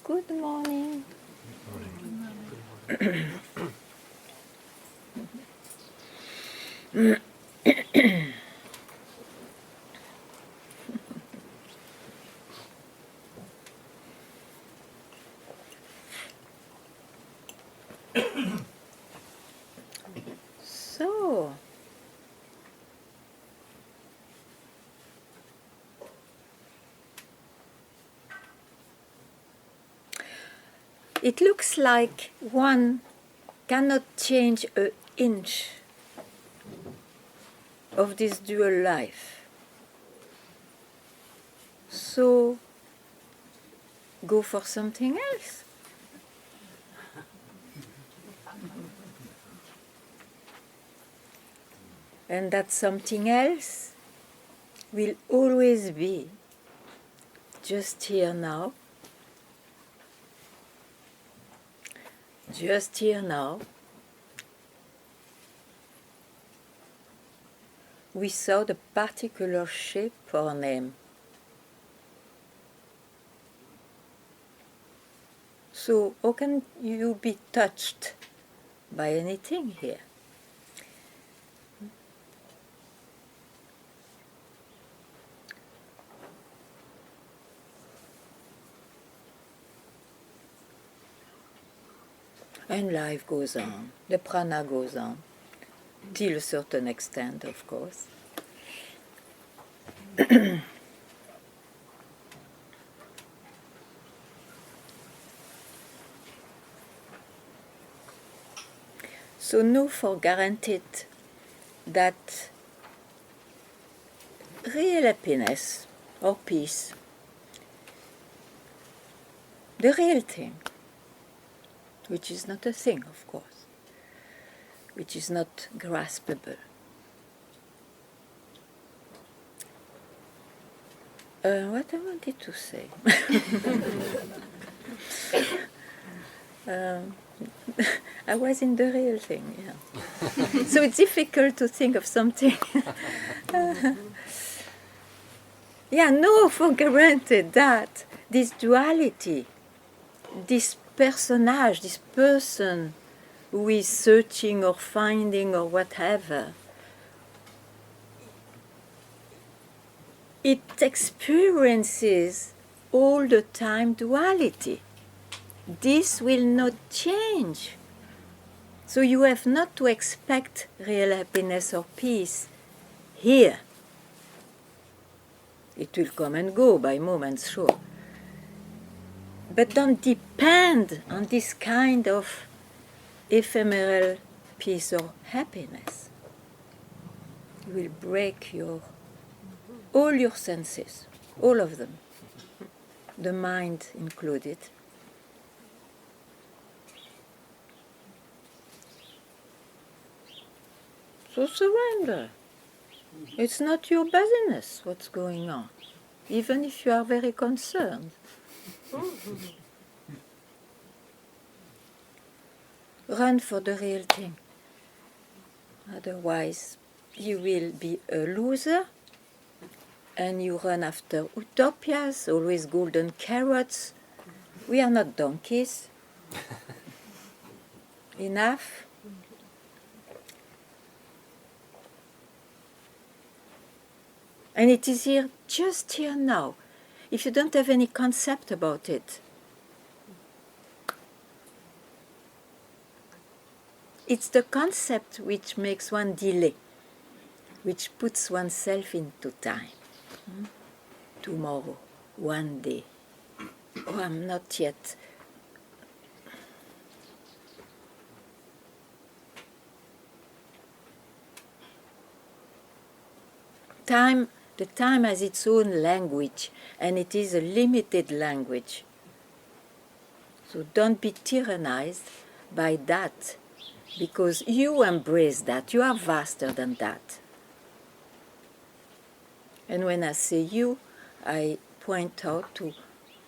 Good morning. So, it looks like one cannot change an inch of this dual life. So, go for something else. And that something else will always be just here now. Just here now. Without a particular shape or name. So, how can you be touched by anything here? And life goes on, the prana goes on, till a certain extent, of course. So know for granted that real happiness or peace, the real thing, which is not a thing, of course, which is not graspable. What I wanted to say? I was in the real thing, yeah. So it's difficult to think of something. Yeah, no, for granted that this duality, this personage, this person who is searching or finding or whatever, it experiences all the time duality. This will not change. So you have not to expect real happiness or peace here. It will come and go by moments, sure. But don't depend on this kind of ephemeral peace or happiness. You will break all your senses, all of them, the mind included. So surrender. It's not your business what's going on, even if you are very concerned. Run for the real thing. Otherwise, you will be a loser, and you run after utopias, always golden carrots. We are not donkeys. Enough. And it is here, just here now. If you don't have any concept about it, it's the concept which makes one delay, which puts oneself into time. Tomorrow, one day. Oh, I'm not yet. The time has its own language, and it is a limited language. So don't be tyrannized by that, because you embrace that. You are vaster than that. And when I say you, I point out to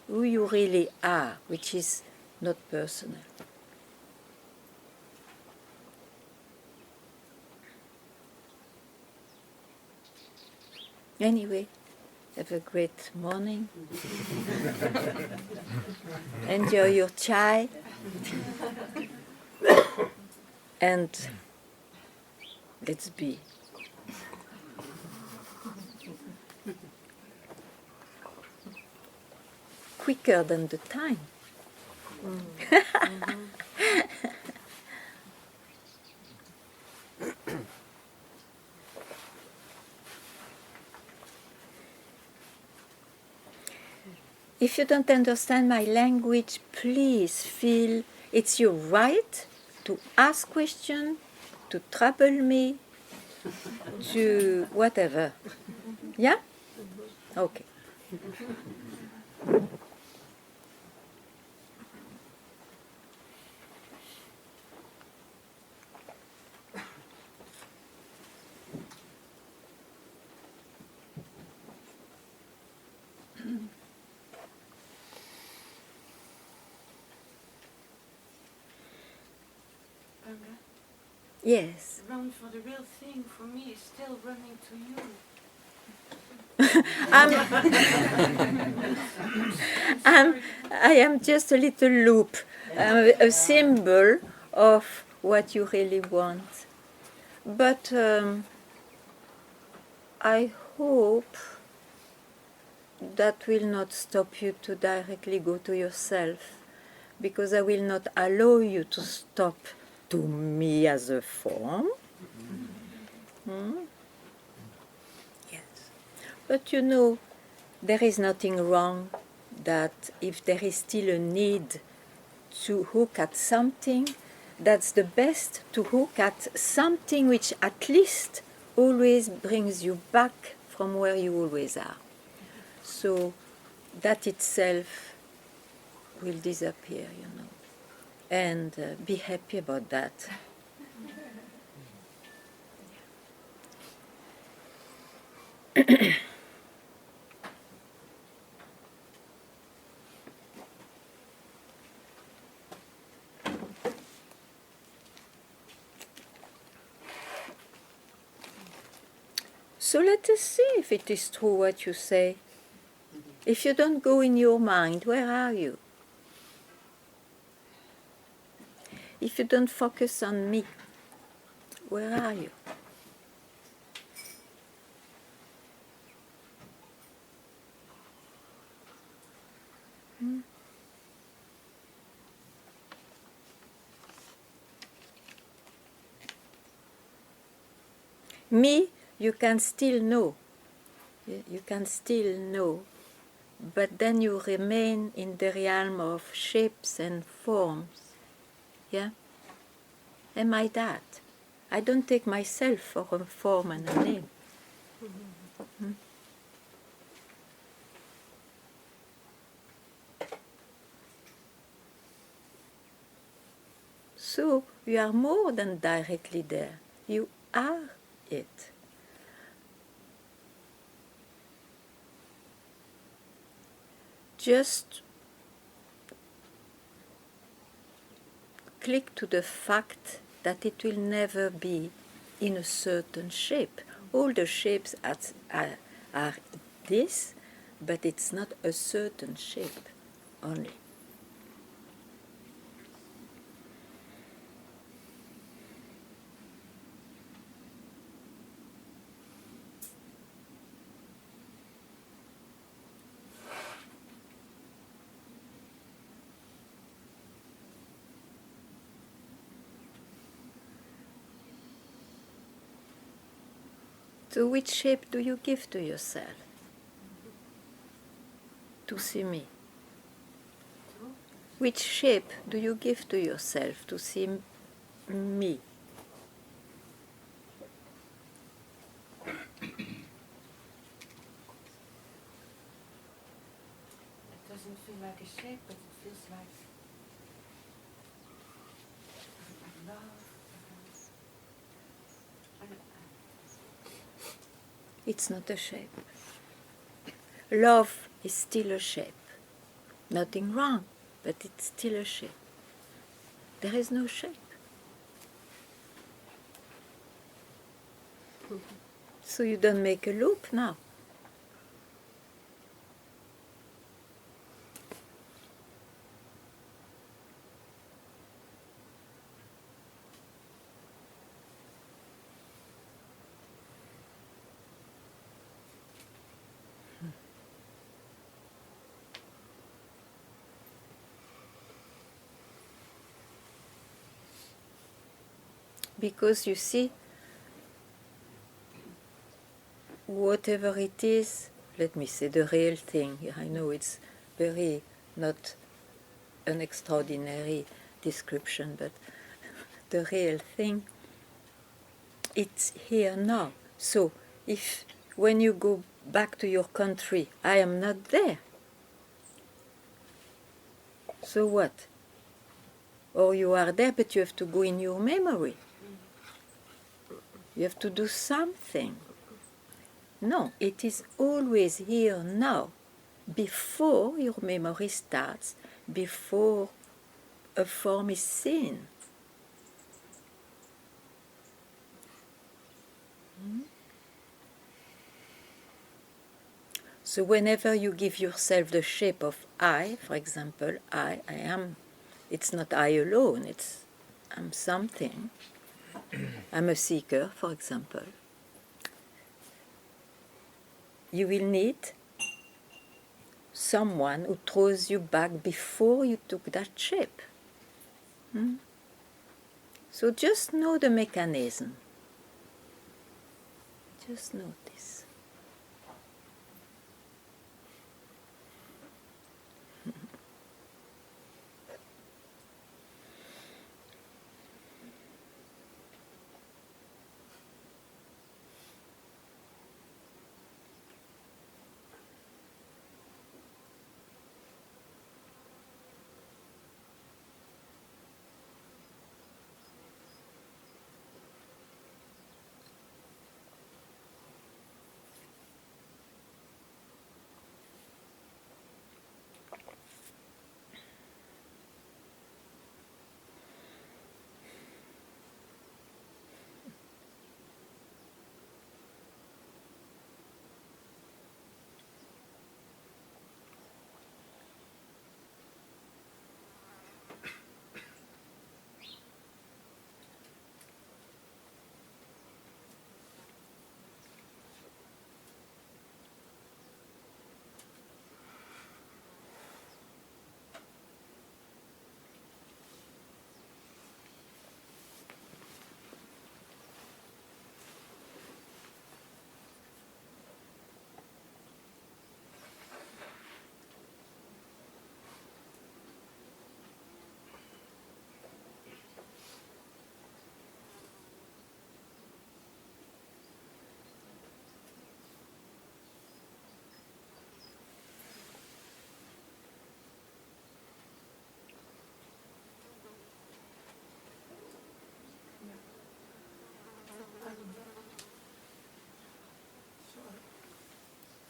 who you really are, which is not personal. Anyway, Have a great morning. Enjoy your chai. And let's be. Quicker than the time. If you don't understand my language, please feel it's your right to ask questions, to trouble me, to whatever. Yeah? Okay. Ganga, Yes. run for the real thing for me is still running to you. I am just a little loop, a symbol of what you really want. But I hope that will not stop you to directly go to yourself, because I will not allow you to stop to me as a form. Yes. But you know, there is nothing wrong that if there is still a need to hook at something, that's the best to hook at something which at least always brings you back from where you always are. So that itself will disappear, you know. And be happy about that. So let us see if it is true what you say. If you don't go in your mind, where are you? If you don't focus on me, where are you? Me, you can still know. You can still know. But then you remain in the realm of shapes and forms. Yeah? Am I that? I don't take myself for a form and a name. So you are more than directly there. You are it. Just click to the fact that it will never be in a certain shape. All the shapes are this, but it's not a certain shape only. So which shape do you give to yourself? To see me. Which shape do you give to yourself to see me? It doesn't feel like a shape, but it feels like love. It's not a shape. Love is still a shape. Nothing wrong, but it's still a shape. There is no shape. So you don't make a loop now. because you see, whatever it is, let me say the real thing. I know it's very not an extraordinary description, but the real thing, it's here now. So if when you go back to your country, I am not there, so what? Or you are there, but you have to go in your memory. You have to do something. No, it is always here now, before your memory starts, before a form is seen. So whenever you give yourself the shape of I, for example, I am, it's not I alone, I'm something. I'm a seeker, for example. You will need someone who throws you back before you took that shape. So just know the mechanism. Just notice.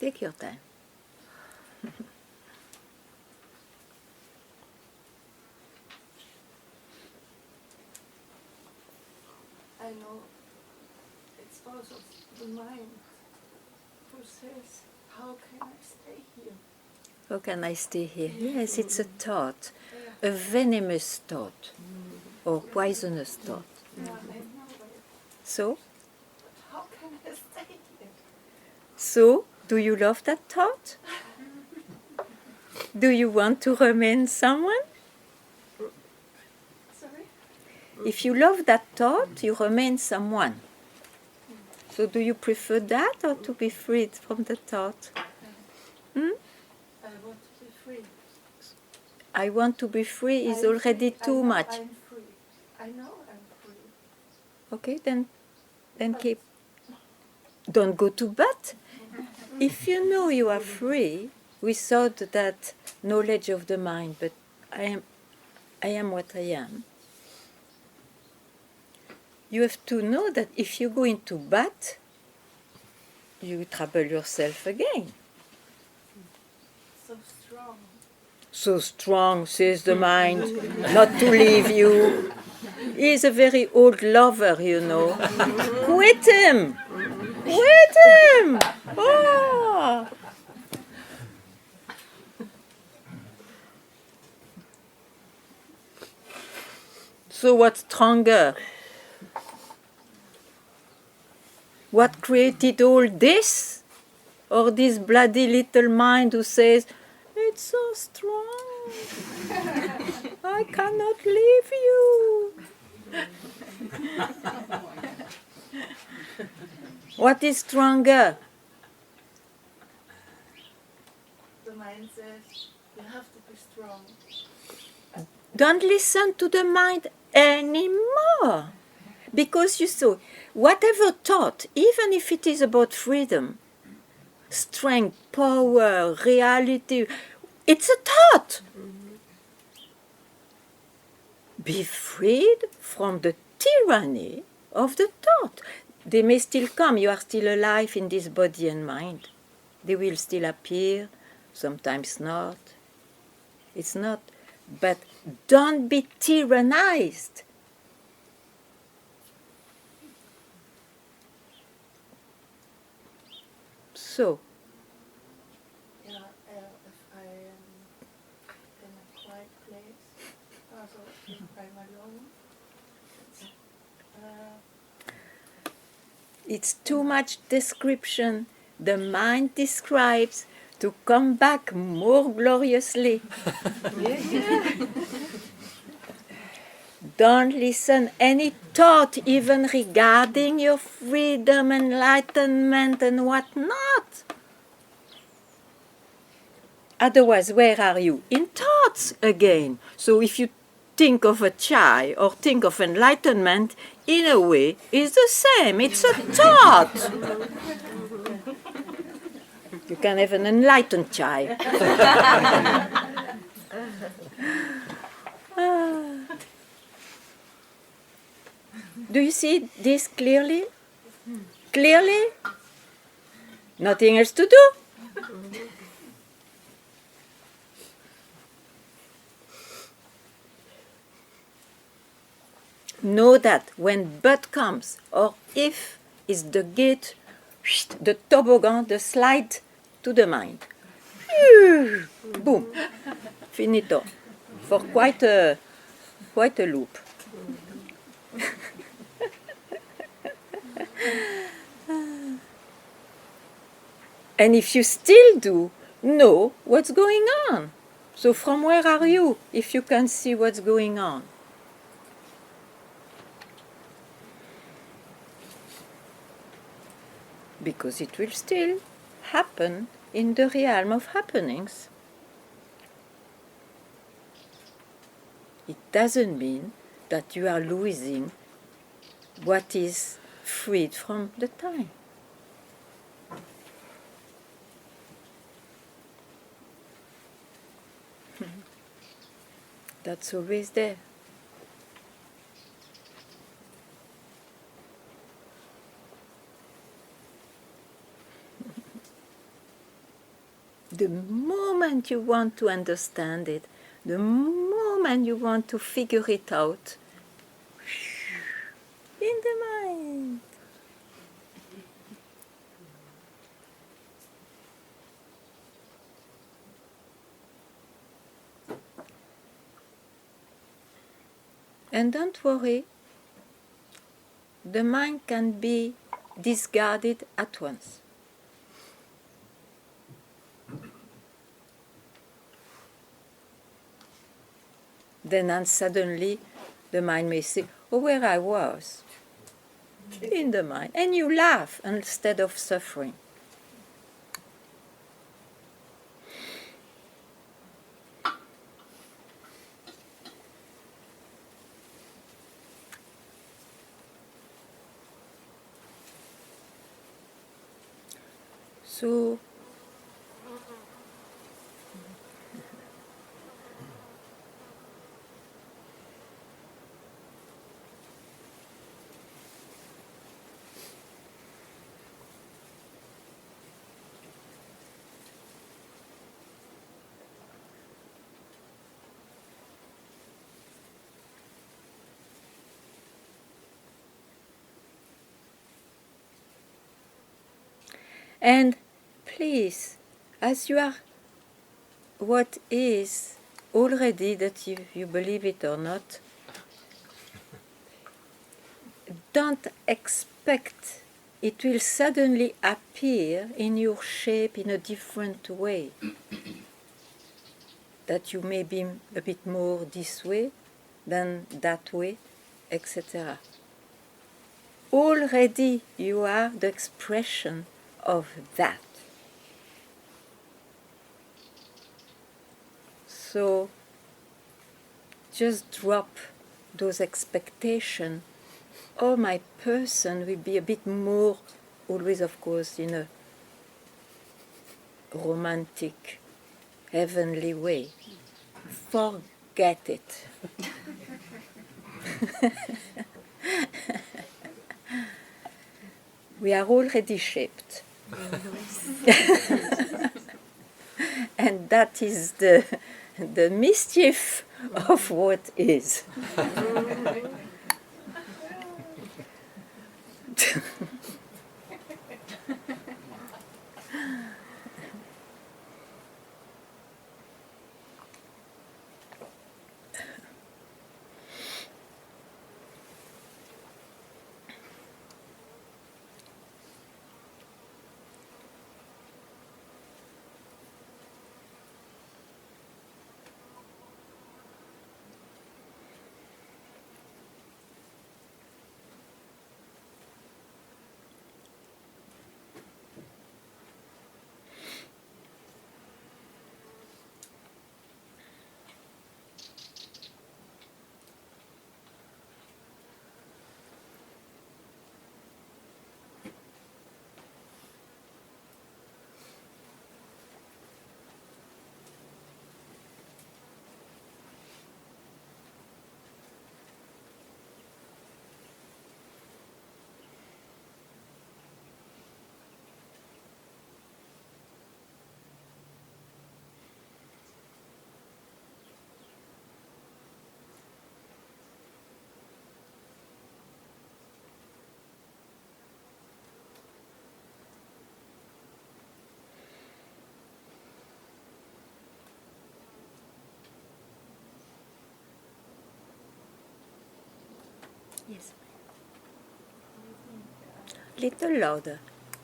Take your time. I know it's also the mind who says, how can I stay here? How can I stay here? Yes, it's a thought, a venomous thought, or poisonous thought. Yeah, I know it. So, How can I stay here? so, do you love that thought? Do you want to remain someone? Sorry? If you love that thought, you remain someone. So do you prefer that or to be freed from the thought? I want to be free. I want to be free is I'm already free. I too know much. I'm free. I know I'm free. Okay, then keep. Don't go to bed. If you know you are free without that knowledge of the mind, but I am what I am, you have to know that if you go into bat, you trouble yourself again. So strong. So strong, says the mind, not to leave you. He's a very old lover, you know. Quit him! Quit him! Ah! So what's stronger? What created all this? Or this bloody little mind who says, it's so strong, I cannot leave you. What is stronger? The mind says, you have to be strong. Don't listen to the mind anymore. Because you saw, whatever thought, even if it is about freedom, strength, power, reality, it's a thought. Be freed from the tyranny of the thought. They may still come, you are still alive in this body and mind. They will still appear, sometimes not. It's not. But don't be tyrannized. So, Yeah, if I am in a quiet place, also if I'm alone, it's too much description. The mind describes to come back more gloriously. Don't listen any thought even regarding your freedom, enlightenment and whatnot. Otherwise, where are you? In thoughts again. So if you think of a chai or think of enlightenment, in a way, it's the same. It's a thought. You can have an enlightened chai. Do you see this clearly? Clearly? Nothing else to do. Know that when but comes, or if is the gate, the toboggan, the slide to the mind. Boom. Finito. For quite a loop. And if you still do know what's going on, so from where are you if you can see what's going on? Because it will still happen in the realm of happenings. It doesn't mean that you are losing what is freed from the time. That's always there. The moment you want to understand it, the moment you want to figure it out, in the mind. And don't worry, the mind can be discarded at once. Then suddenly the mind may say, oh, where I was, in the mind. And you laugh instead of suffering. So, and please, as you are what is already, that you believe it or not, don't expect it will suddenly appear in your shape in a different way. That you may be a bit more this way than that way, etc. Already you are the expression of that. So just drop those expectations. Oh, my person will be a bit more, always of course in a romantic, heavenly way. Forget it. We are already shaped. And that is the mischief of what is. Yes. Little louder.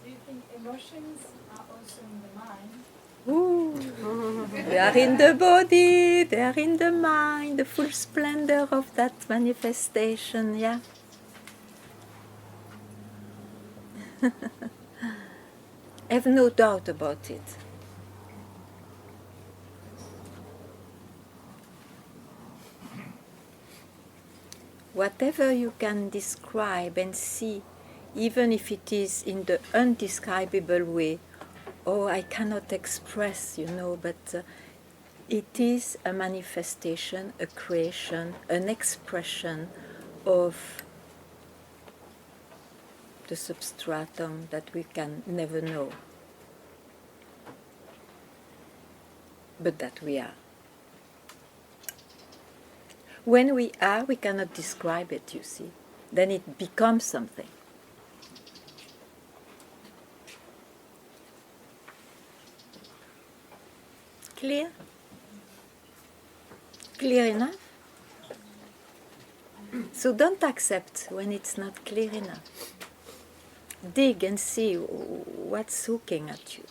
Do you think emotions are also in the mind? Ooh. They are in the body, they are in the mind, the full splendor of that manifestation, yeah. Have no doubt about it. Whatever you can describe and see, even if it is in the undescribable way, oh, I cannot express, but it is a manifestation, a creation, an expression of the substratum that we can never know, but that we are. When we are, we cannot describe it, you see. Then it becomes something. Clear? Clear enough? So don't accept when it's not clear enough. Dig and see what's hooking at you.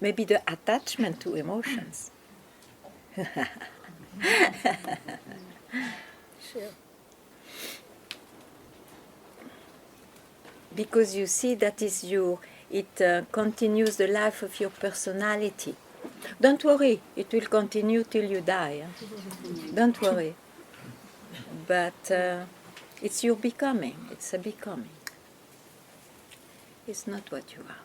Maybe the attachment to emotions. Sure. Because you see that is it continues the life of your personality. Don't worry, it will continue till you die. Don't worry. But it's your becoming, it's a becoming. It's not what you are.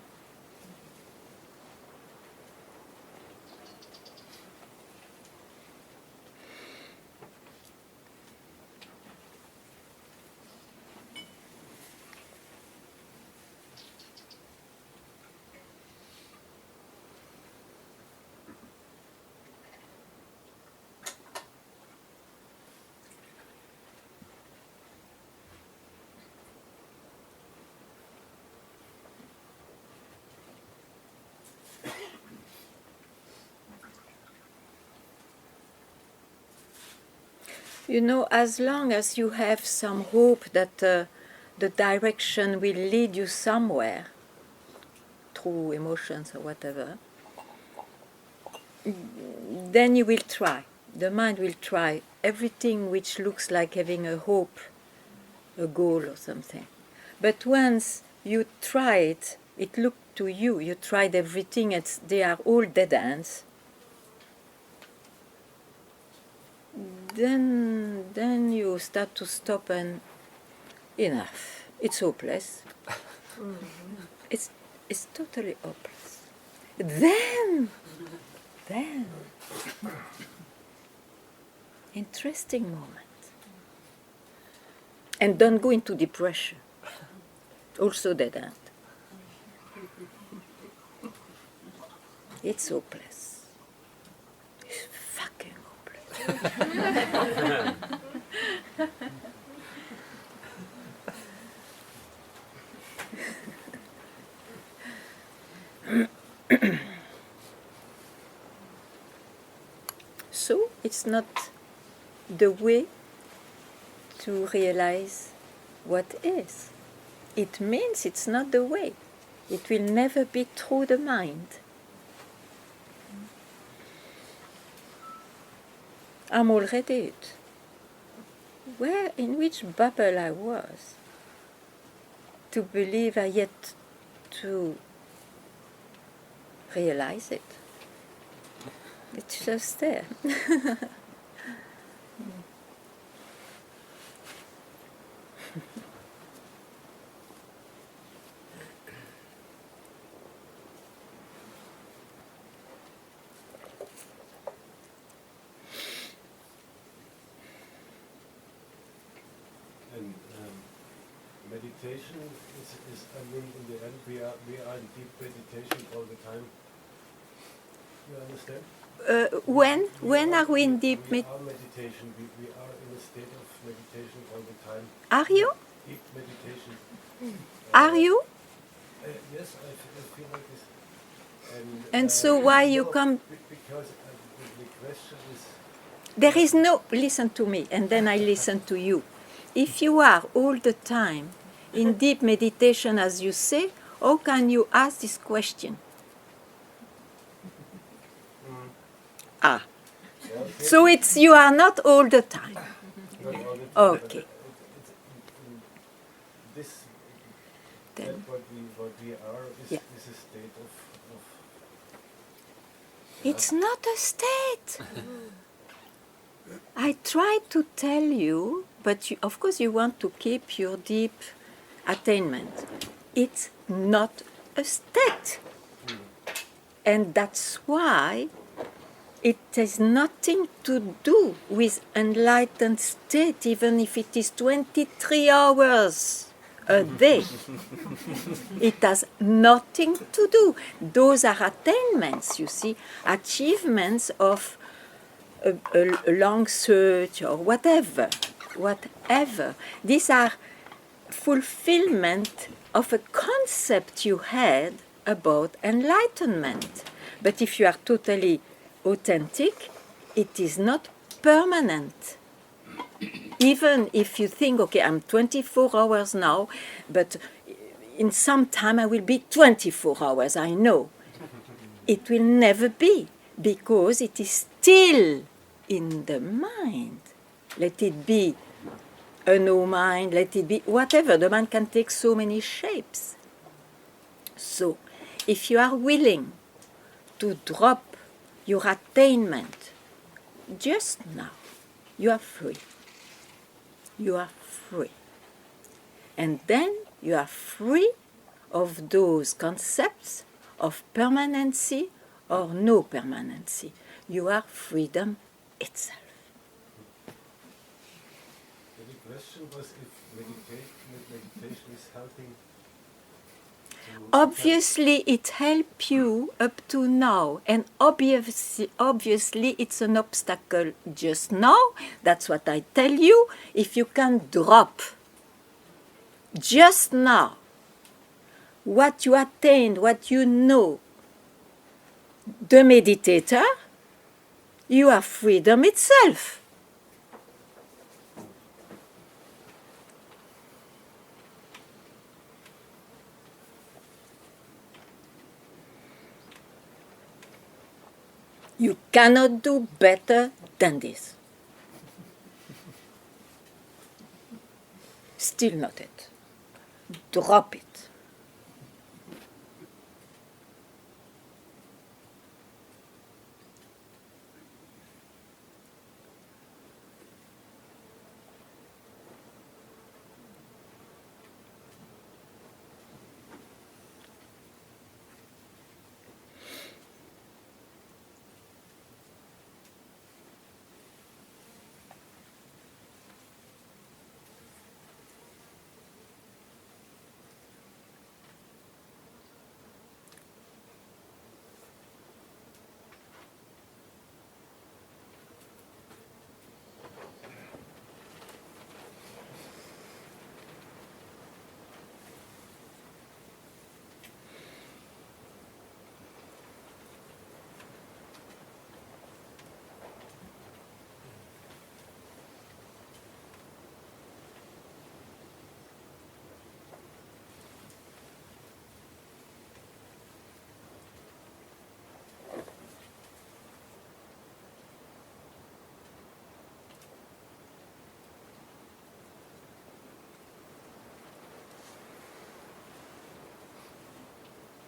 As long as you have some hope that the direction will lead you somewhere, through emotions or whatever, then you will try. the mind will try everything which looks like having a hope, a goal or something. But once you try it, it looked to you, you tried everything, they are all dead ends. Then you start to stop and enough. It's hopeless. It's totally hopeless. Then, interesting moment. And don't go into depression. Also dead end. It's hopeless. It's fucking hopeless. So it's not the way to realize what is. It means it's not the way. It will never be through the mind. I'm already it. In which bubble I was to believe I yet to realize it. It's just there. And meditation is, I mean, in the end, we are in deep meditation all the time. You understand? When are we in deep meditation? We are in a state of meditation all the time. Are you? Deep meditation. Are you? Yes, I feel like this. And so why you come? Because the question is... There is no... Listen to me, and then I listen to you. If you are all the time in deep meditation, as you say, how can you ask this question? Ah. So it's you are not all the time. Not all the time. Okay. This, Then. what we are is a state of... It's not a state. I try to tell you, but of course you want to keep your deep attainment. It's not a state. And that's why it has nothing to do with enlightened state, even if it is 23 hours a day. It has nothing to do. Those are attainments, you see, achievements of a long search or whatever. These are fulfillment of a concept you had about enlightenment. But if you are totally authentic, it is not permanent. Even if you think, okay, I'm 24 hours now, but in some time I will be 24 hours, I know. It will never be, because it is still in the mind. Let it be a no mind, let it be whatever. The mind can take so many shapes. So, if you are willing to drop your attainment just now, you are free. You are free. And then you are free of those concepts of permanency or no permanency. You are freedom itself. The question was if meditation is helping. Obviously, it helped you up to now, and obviously it's an obstacle just now. That's what I tell you. If you can drop just now what you attained, what you know, the meditator, you are freedom itself. You cannot do better than this. Still not it. Drop it.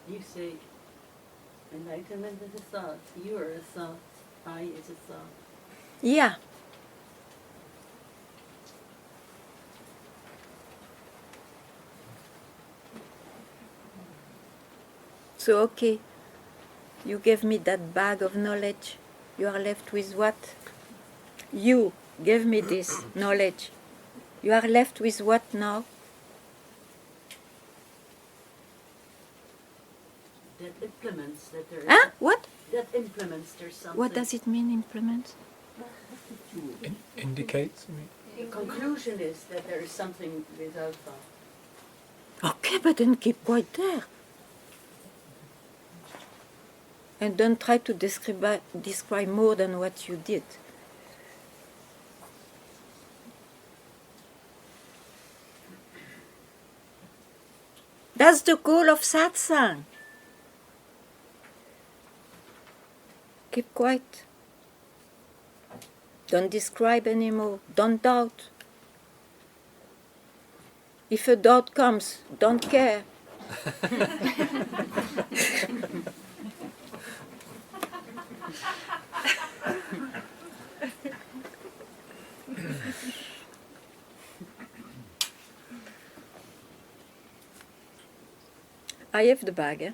You say enlightenment is a thought, you are a thought, I is a thought. Yeah. So, okay, you gave me that bag of knowledge. You are left with what? You gave me this knowledge. You are left with what now? That implements that there is Huh? What? that implements there's something. What does it mean, implement? Indicates, you mean? The conclusion is that there is something without thought. Okay, but then keep quiet there. And don't try to describe more than what you did. That's the goal of Satsang. Keep quiet. Don't describe anymore. Don't doubt. If a doubt comes, don't care. I have the bag, eh?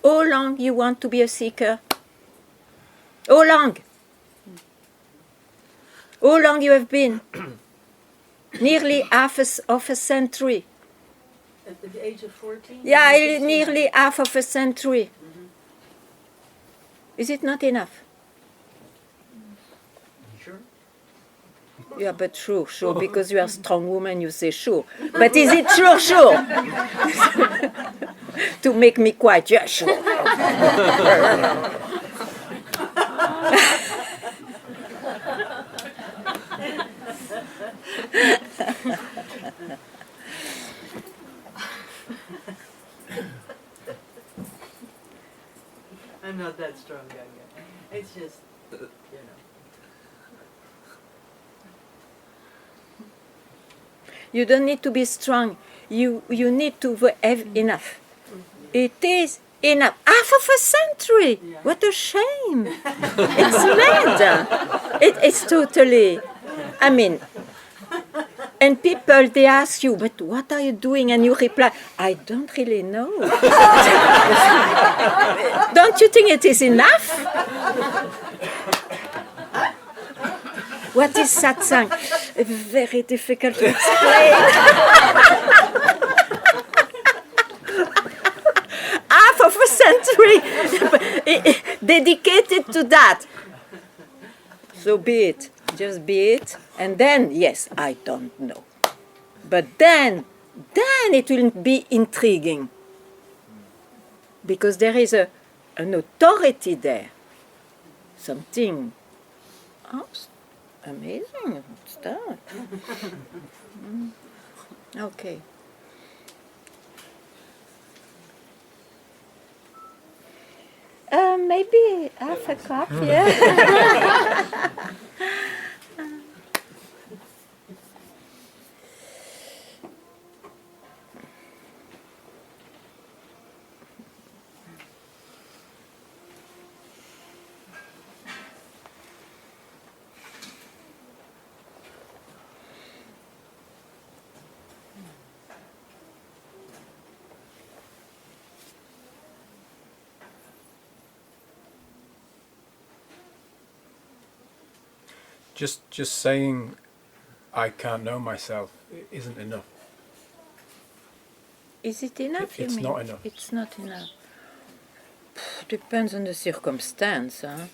How long you want to be a seeker? How long? How long you have been? Nearly of a century. At the age of 14? Yeah, you were 16. nearly half of a century. Is it not enough? Sure. Yeah, but sure, because you are a strong woman, you say sure. But is it sure? To make me quiet, yeah, sure. I'm not that strong, Ganga. It's just, you know. You don't need to be strong. You need to have enough. It is enough. Half of a century. Yeah. What a shame. It's mad. It's totally. I mean, and people, they ask you, but what are you doing? And you reply, I don't really know. Don't you think it is enough? What is satsang? Very difficult to explain. Half of a century dedicated to that. So be it. Just be it. And then, yes, I don't know. But then it will be intriguing. because there is an authority there. Something amazing. What's that? Okay. Maybe half a cup, yeah. Just saying I can't know myself isn't enough. Is it enough, you It's mean? not enough. It's not enough. Depends on the circumstance. Huh?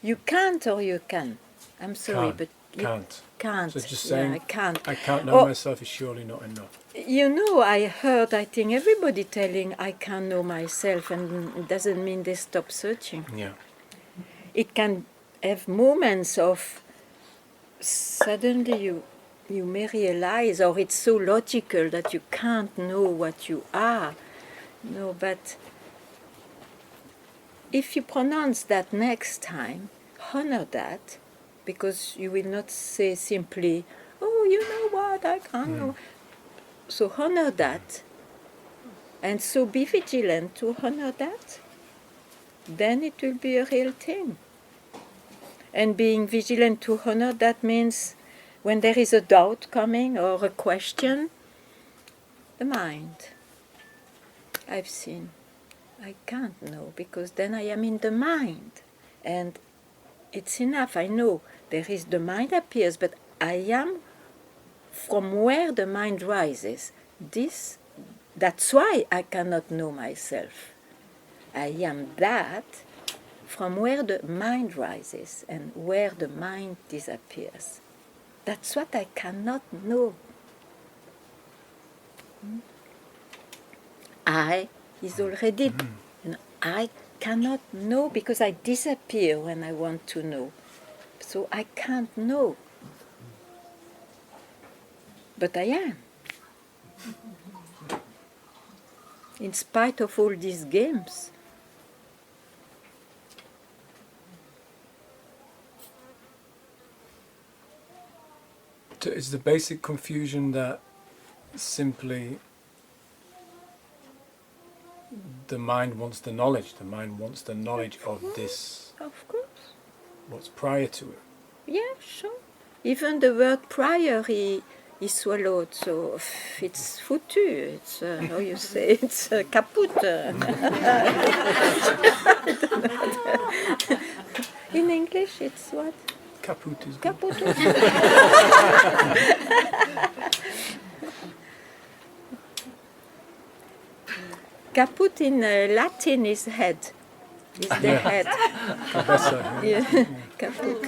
You can't or you can. I'm sorry, Can't. but you Can't. can't. So just Yeah, saying I can't. I can't know Oh. myself is surely not enough. You know, I think everybody telling I can't know myself, and it doesn't mean they stop searching. Yeah. It can have moments of suddenly you may realize, or it's so logical that you can't know what you are. No, but if you pronounce that next time, honor that, because you will not say simply, oh, you know what, I can't know. So honor that, and so be vigilant to honor that. Then it will be a real thing. And being vigilant to honor that means when there is a doubt coming or a question, the mind. I've seen. I can't know because then I am in the mind. And it's enough. I know there is the mind appears, but I am from where the mind rises. That's why I cannot know myself. I am that from where the mind rises and where the mind disappears. That's what I cannot know. I is already, I cannot know because I disappear when I want to know. So I can't know. But I am. In spite of all these games. So is the basic confusion that simply the mind wants the knowledge of this, Of course. what's prior to it? Yeah, sure. Even the word prior is swallowed, so it's foutu. It's, how you say, it's kaput. In English, it's what? Kaput is good. Kaput. Kaput in Latin is head. Is the Yeah. head. Cabeza, yeah. Yeah, kaput.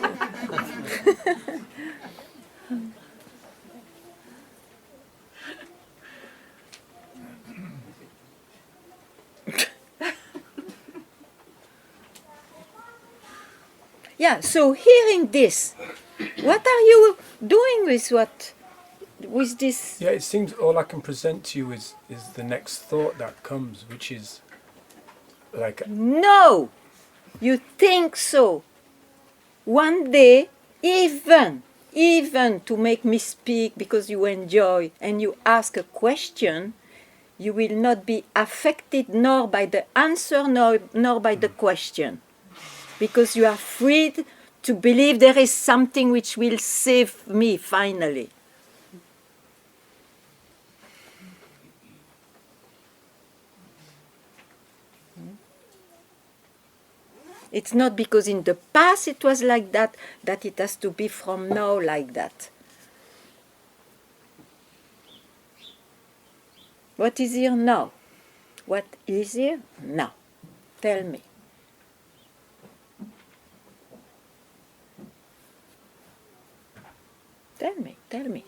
Yeah, so hearing this, what are you doing with this? Yeah, it seems all I can present to you is the next thought that comes, which is like, No, you think so. One day, even to make me speak because you enjoy and you ask a question, you will not be affected nor by the answer nor by the question. Because you are free to believe there is something which will save me finally. It's not because in the past it was like that it has to be from now like that. What is here now? What is here now? Tell me. Tell me.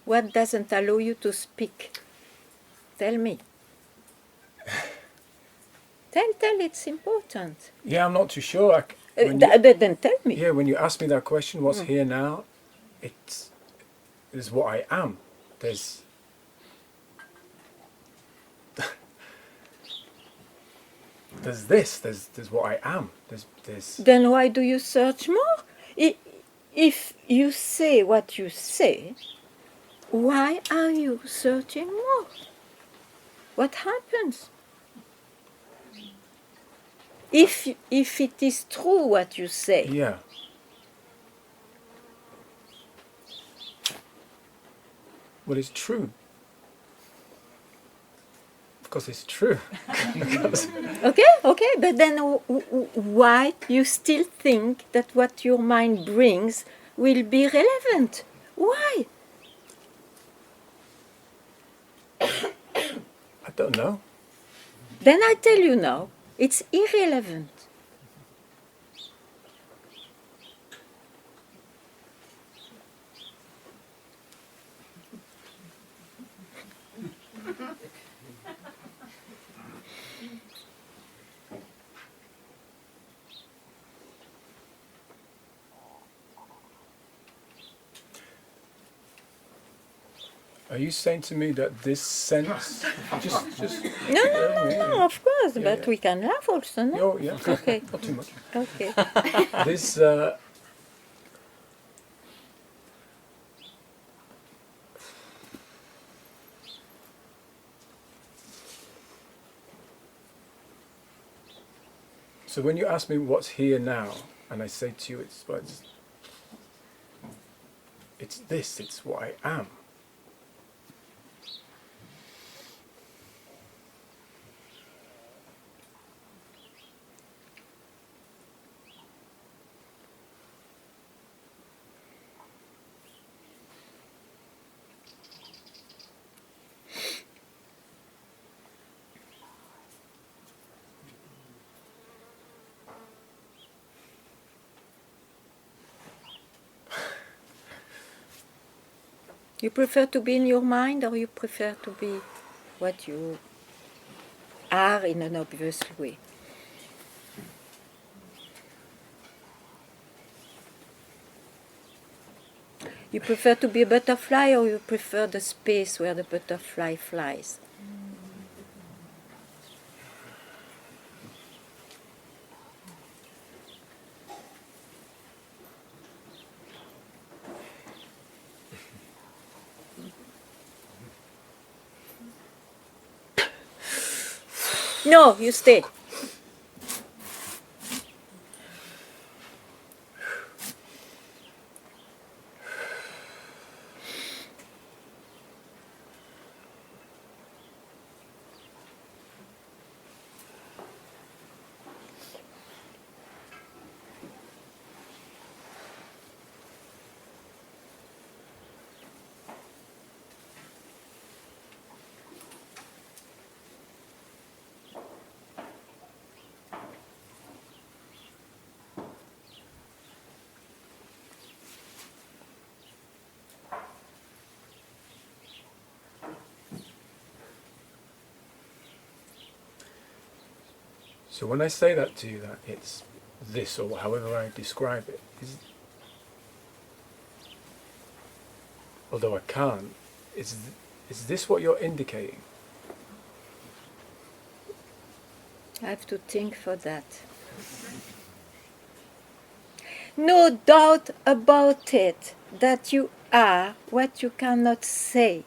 What doesn't allow you to speak? Tell me. Tell, it's important. Yeah, I'm not too sure. When you, Then tell me. yeah, when you ask me that question, what's here now? It's what I am. There's there's what I am. There's Then why do you search more? If you say what you say, why are you searching more? What happens? If it is true what you say, yeah. Well, it's true. Of course, it's true. okay, but then why you still think that what your mind brings will be relevant? Why? I don't know. Then I tell you now, it's irrelevant. Are you saying to me that this sense, just No, of course, Yeah, but yeah. we can laugh also, no? Oh, yeah, Okay, not too much. okay. This so when you ask me what's here now, and I say to you, it's this, it's what I am. You prefer to be in your mind, or you prefer to be what you are in an obvious way? You prefer to be a butterfly, or you prefer the space where the butterfly flies? No, you stay. So when I say that to you, that it's this, or however I describe it, although I can't, is this what you're indicating? I have to think for that. No doubt about it that you are what you cannot say.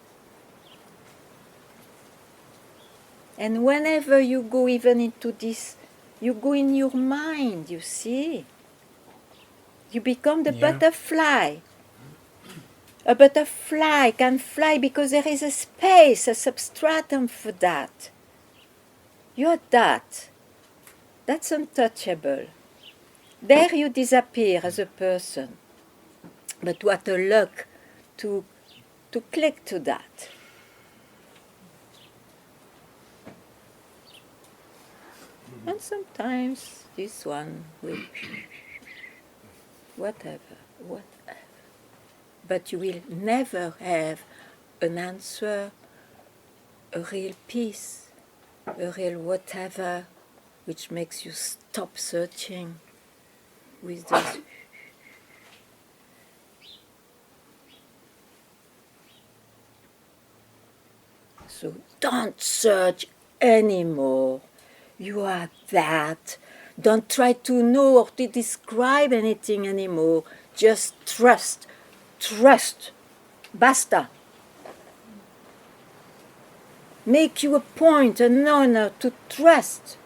And whenever you go even into this, you go in your mind, you see. You become the Yeah. butterfly. A butterfly can fly because there is a space, a substratum for that. You're that. That's untouchable. There you disappear as a person. But what a luck to click to that. And sometimes this one will whatever. But you will never have an answer, a real peace, a real whatever, which makes you stop searching with this. So don't search anymore. You are that. Don't try to know or to describe anything anymore. Just trust. Trust. Basta. Make you a point, an honor to trust.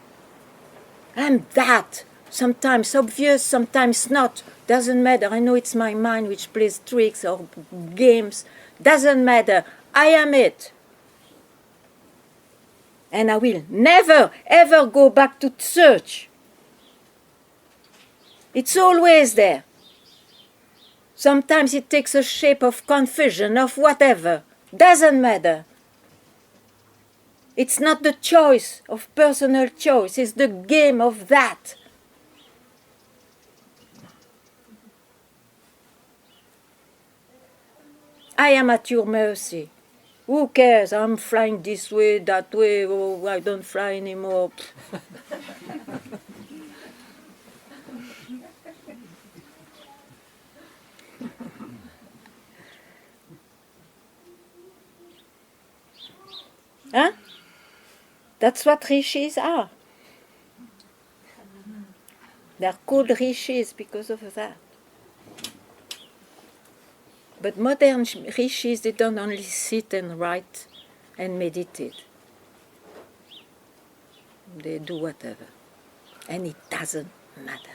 I'm that. Sometimes obvious, sometimes not. Doesn't matter. I know it's my mind which plays tricks or games. Doesn't matter. I am it. And I will never, ever go back to search. It's always there. Sometimes it takes a shape of confusion, of whatever. Doesn't matter. It's not the choice of personal choice. It's the game of that. I am at your mercy. Who cares? I'm flying this way, that way. Oh, I don't fly anymore. Huh? That's what rishis are. They're called rishis because of that. But modern rishis, they don't only sit and write and meditate. They do whatever. And it doesn't matter.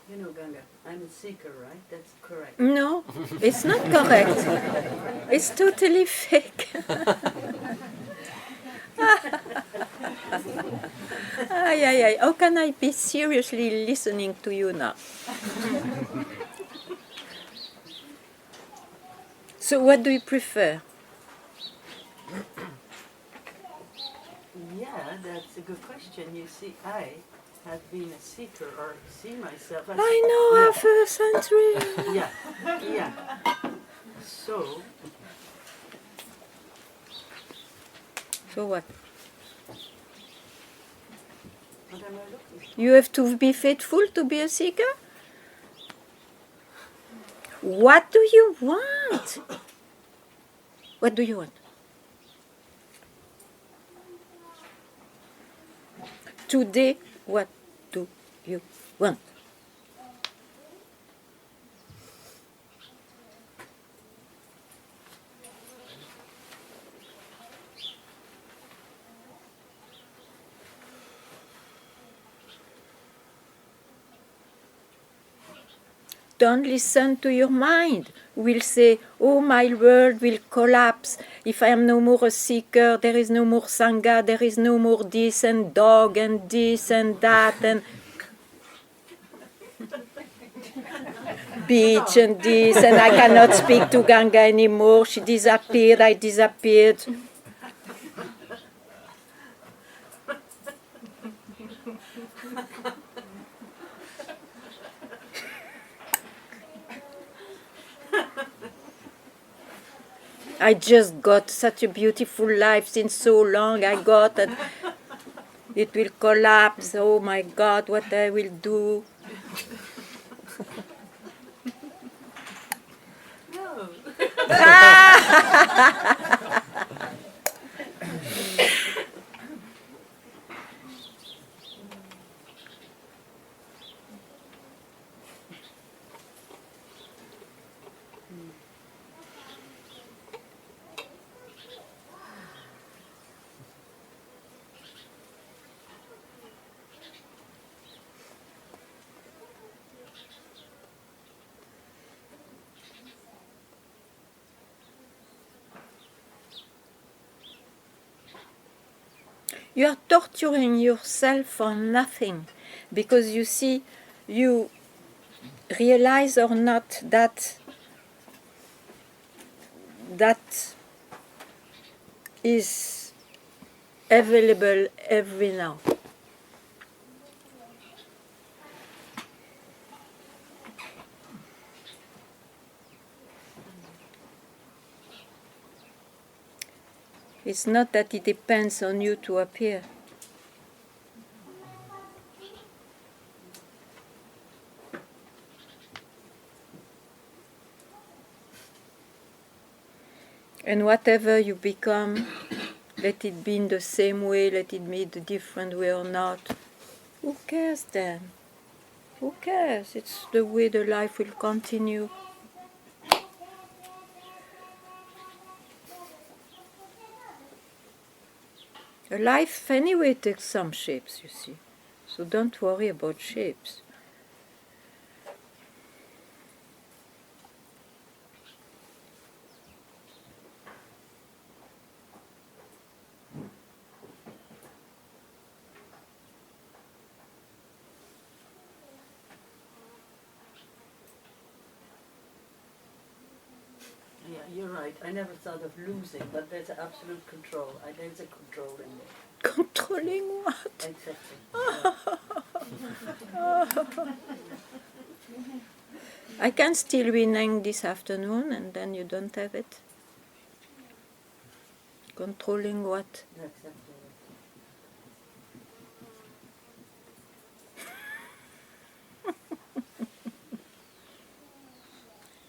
You know, Ganga, I'm a seeker, right? That's correct. No, it's not correct. It's totally fake. Ay, ay, ay. How can I be seriously listening to you now? So what do you prefer? Yeah, that's a good question. You see, I have been a seeker or see myself as... I know yeah. our first century. Yeah, yeah. So, So what? what am I looking for? You have to be faithful to be a seeker? What do you want? What do you want? Today, what do you want? Don't listen to your mind. Will say, oh, my world will collapse. If I am no more a seeker, there is no more Sangha, there is no more this and dog and this and that and beach and this, and I cannot speak to Ganga anymore. She disappeared, I disappeared. I just got such a beautiful life since so long. I got that it will collapse. Oh my God, what I will do. No. You are torturing yourself for nothing, because you see, you realize or not that that is available every now. It's not that it depends on you to appear. And whatever you become, let it be in the same way, let it be the different way or not. Who cares then? Who cares? It's the way the life will continue. A life anyway takes some shapes, you see. So don't worry about shapes. Yeah, you're right. I never thought of losing, but there's an absolute control. There's a control in there. Controlling what? Exactly. I can still renege this afternoon and then you don't have it. Controlling what? Exactly.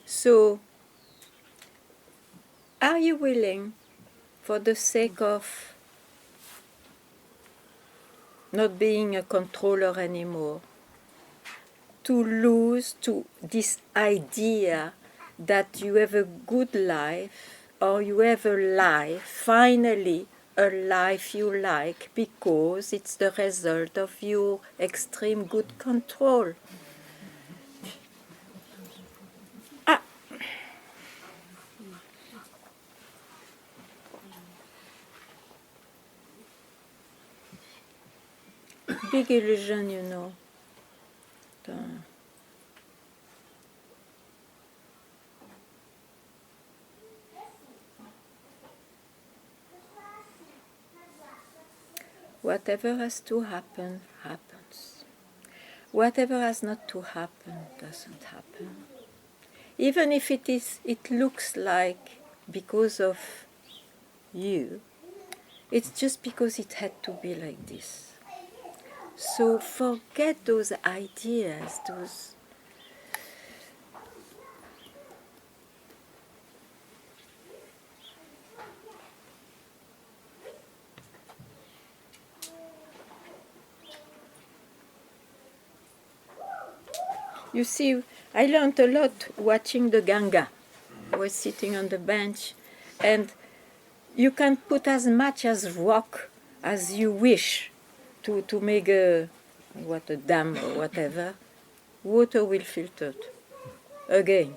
So, are you willing, for the sake of not being a controller anymore, to lose to this idea that you have a good life or you have a life, finally a life you like because it's the result of your extreme good control? Big illusion, you know. Whatever has to happen, happens. Whatever has not to happen, doesn't happen. Even if it looks like because of you, it's just because it had to be like this. So forget those ideas, those. You see, I learned a lot watching the Ganga. I was sitting on the bench, and you can put as much as rock as you wish to make a dam or whatever. Water will filter again.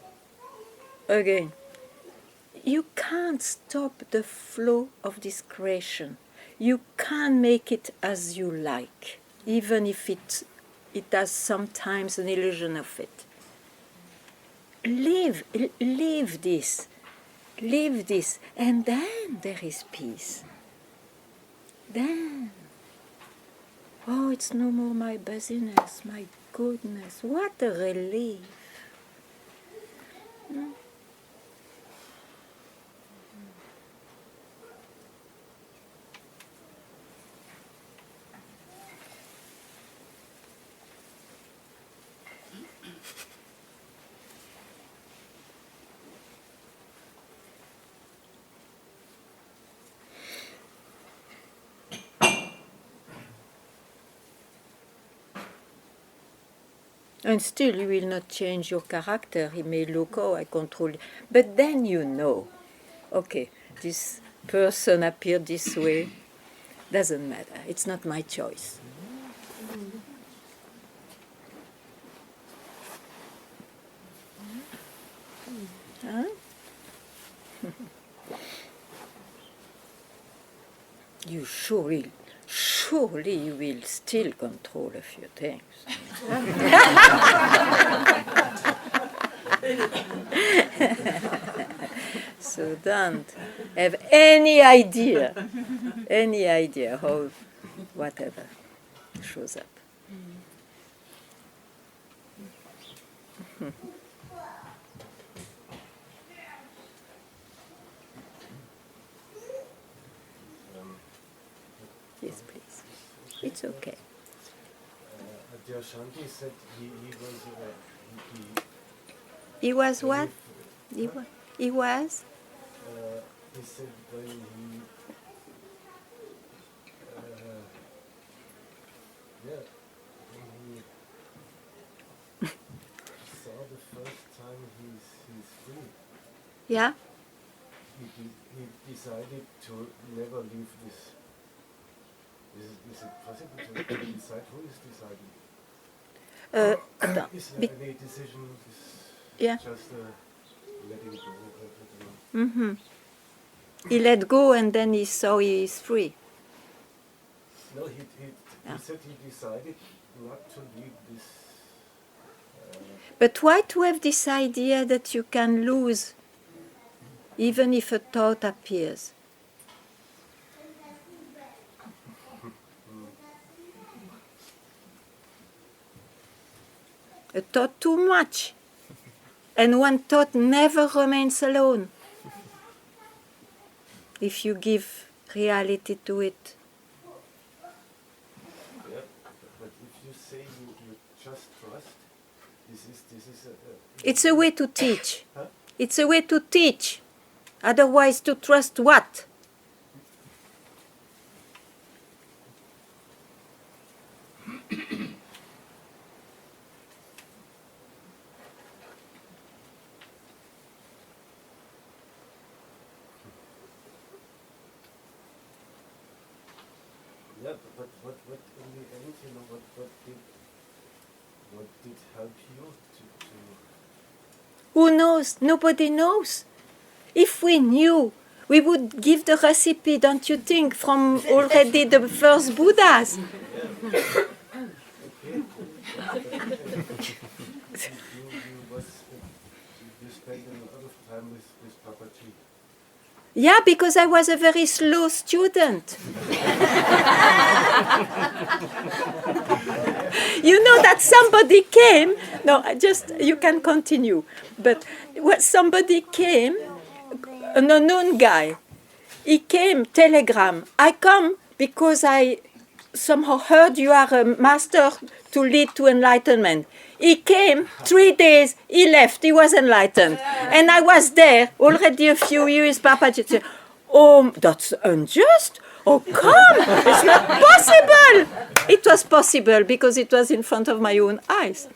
You can't stop the flow of this creation. You can't make it as you like, even if it has sometimes an illusion of it. Live this, and then there is peace. Then, oh, it's no more my busyness, my goodness, what a relief. And still you will not change your character. He may look, oh, I control. But then you know, okay, this person appeared this way. Doesn't matter. It's not my choice. Huh? You surely you will still control a few things. So don't have any idea how whatever shows up. Yes, please. It's okay. Adyashanti said he He was what? He was? he said when he saw the first time he's free, Yeah? he decided to never leave this. Is it possible to decide who is deciding? Is any decision Yeah. just letting go? Mm-hmm. He let go and then he saw he is free. No, he said he decided not to leave this. But why to have this idea that you can lose even if a thought appears? A thought too much. And one thought never remains alone if you give reality to it. Yeah, but if you say you just trust, this is It's a way to teach. Huh? It's a way to teach. Otherwise, to trust what? yeah, but what in the end, what did help you to Who knows? Nobody knows. If we knew, we would give the recipe, don't you think, from already the first Buddhas? you spend a lot of time with Papaji. Yeah, because I was a very slow student. You know that somebody came. No, you can continue. But somebody came, an unknown guy. He came, telegram. I come because I somehow heard you are a master to lead to enlightenment. He came, 3 days, he left, he was enlightened. And I was there already a few years, Papaji said, oh, that's unjust. Oh, come, it's not possible. It was possible because it was in front of my own eyes.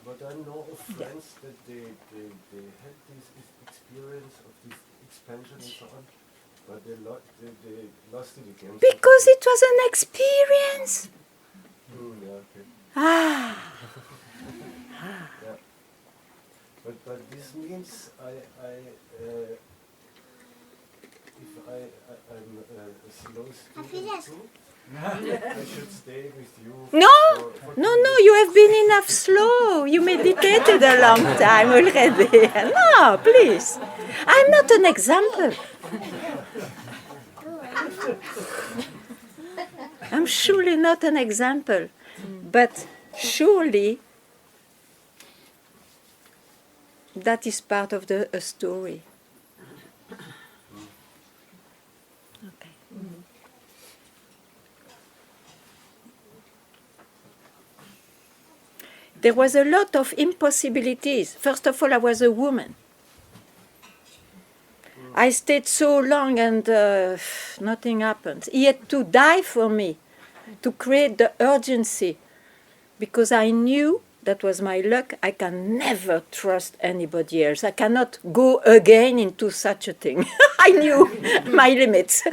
But I know of friends that they had this experience of this expansion and so on, but they lost it again. Because it was an experience. Yeah, okay. Ah. Yeah. But this means if I'm a slow student too, I should stay with you. No, you have been enough slow. You meditated a long time already. No, please. I'm not an example. I'm surely not an example. But surely that is part of a story. Okay. There was a lot of impossibilities. First of all, I was a woman. I stayed so long and nothing happened. He had to die for me to create the urgency because I knew that was my luck. I can never trust anybody else. I cannot go again into such a thing. I knew my limits.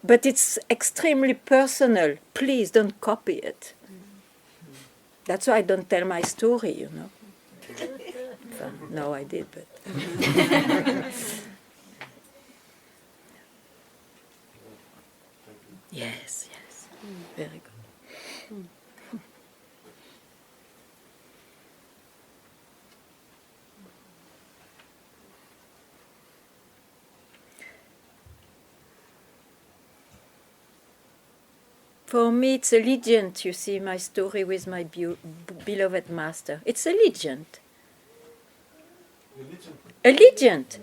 But it's extremely personal. Please don't copy it. That's why I don't tell my story, you know. No, I did, but... Yes, very good. For me, it's a legend, you see, my story with my beloved master. It's a legend. A legend.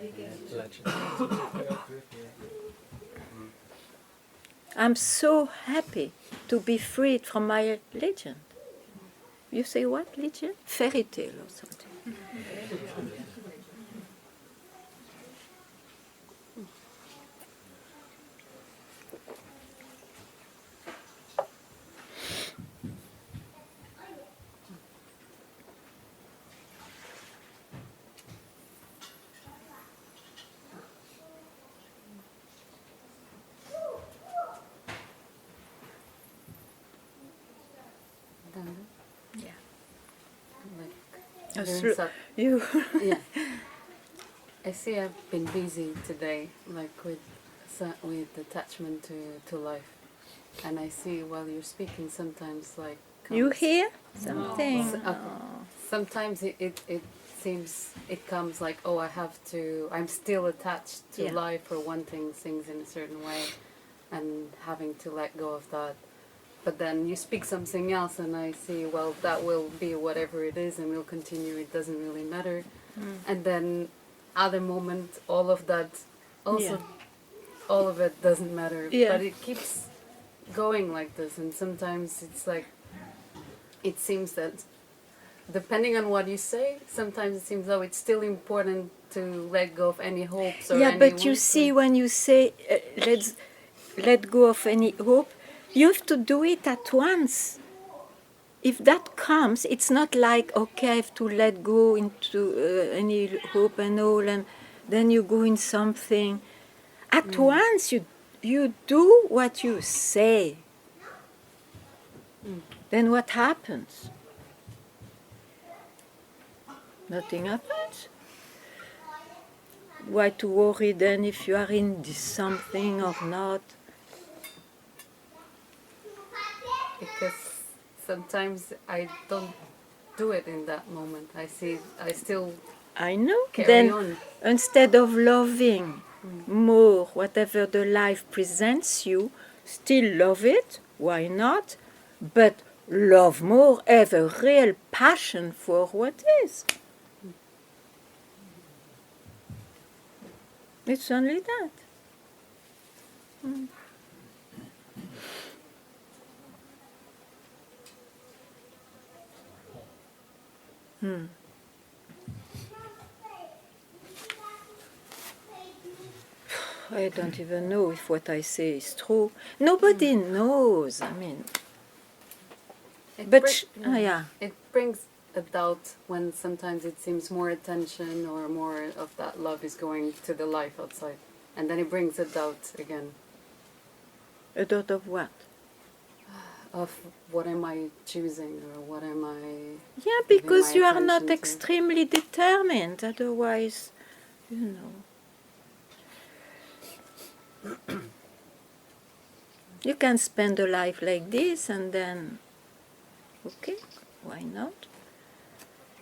I'm so happy to be freed from my legend. You say what, legend? Fairy tale or something. Yeah. You. Yeah. I see I've been busy today, like with attachment to life, and I see while you're speaking sometimes like You hear something? Sometimes it seems it comes like, oh, I'm still attached to life or wanting things in a certain way, and having to let go of that. But then you speak something else, and I see, well, that will be whatever it is, and we'll continue. It doesn't really matter. And then, other moment, all of that, also, all of it doesn't matter. Yeah. But it keeps going like this, and sometimes it's like, it seems that, depending on what you say, sometimes it seems though it's still important to let go of any hopes or any but you wants. see, when you say let's let go of any hope, you have to do it at once. If that comes, it's not like, okay, I have to let go into any hope and all, and then you go in something. At once, you do what you say. Then what happens? Nothing happens. Why to worry then if you are in something or not? Because sometimes I don't do it in that moment. I still I know. carry Then on. instead of loving more whatever the life presents you, still love it, why not? But love more, have a real passion for what is. It's only that. I don't even know if what I say is true. Nobody knows. I mean, but yeah. It brings a doubt when sometimes it seems more attention or more of that love is going to the life outside. And then it brings a doubt again A doubt of what? of what am I choosing or what am I... Yeah, giving because my you are not attention to. extremely determined. Otherwise, you know. You can spend a life like this and then, okay, why not?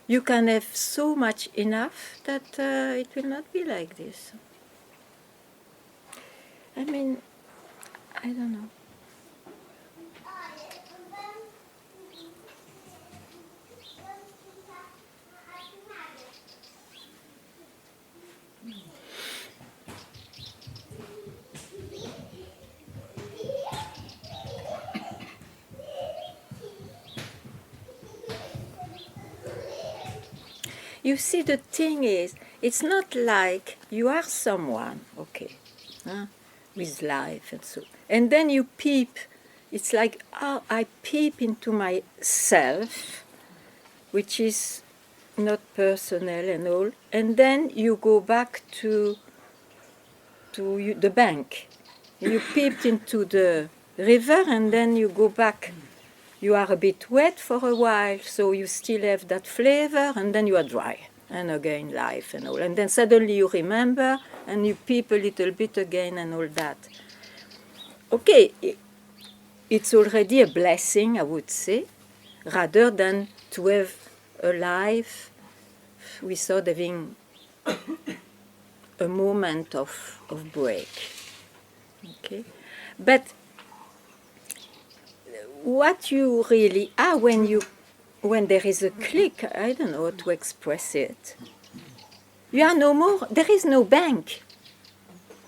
You can have so much enough that it will not be like this. I mean, I don't know. You see, the thing is, it's not like you are someone, okay, with life and so. And then you peep. It's like, oh, I peep into myself, which is not personal and all. And then you go back to the bank. You peeped into the river, and then you go back. You are a bit wet for a while, so you still have that flavor, and then you are dry, and again life and all. And then suddenly you remember, and you peep a little bit again and all that. Okay, it's already a blessing, I would say, rather than to have a life without having a moment of break. Okay, but what you really are when there is a click, I don't know how to express it. You are no more, there is no bank.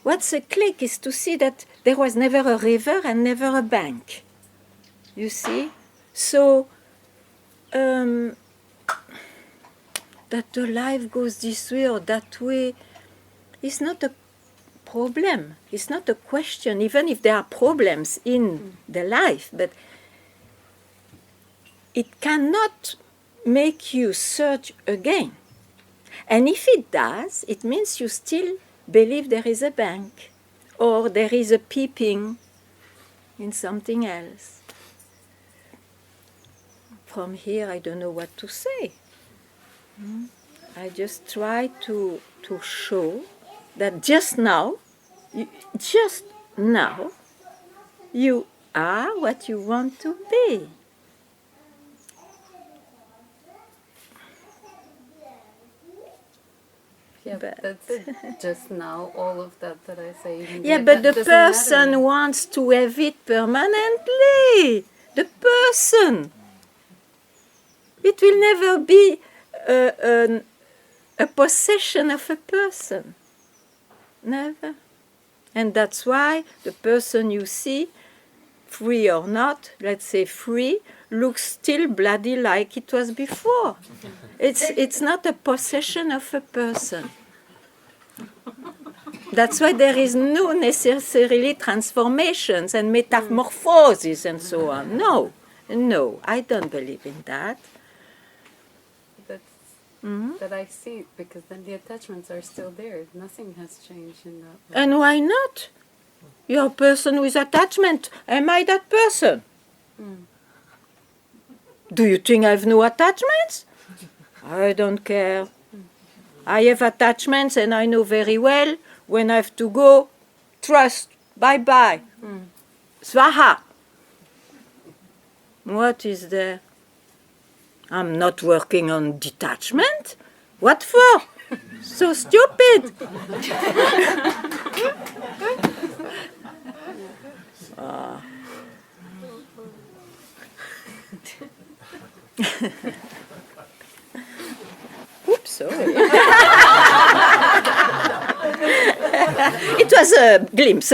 What's a click is to see that there was never a river and never a bank. You see? So, that the life goes this way or that way is not a problem. It's not a question, even if there are problems in the life, but it cannot make you search again. And if it does, it means you still believe there is a bank or there is a peeping in something else. From here, I don't know what to say. I just try to show that just now, you are what you want to be. Yeah, But- that's it. Just now, all of that I say. Even Yeah, though but that the doesn't matter. person wants to have it permanently. The person. It will never be a possession of a person. Never. And that's why the person you see, free or not, let's say free, looks still bloody like it was before. It's not a possession of a person. That's why there is no necessarily transformations and metamorphoses and so on. No, I don't believe in that. That I see, because then the attachments are still there. Nothing has changed in that way. And why not? You're a person with attachment. Am I that person? Do you think I have no attachments? I don't care. I have attachments and I know very well when I have to go, trust, bye-bye. Swaha. What is there? I'm not working on detachment. What for? So stupid. Ah. Oops, sorry. It was a glimpse.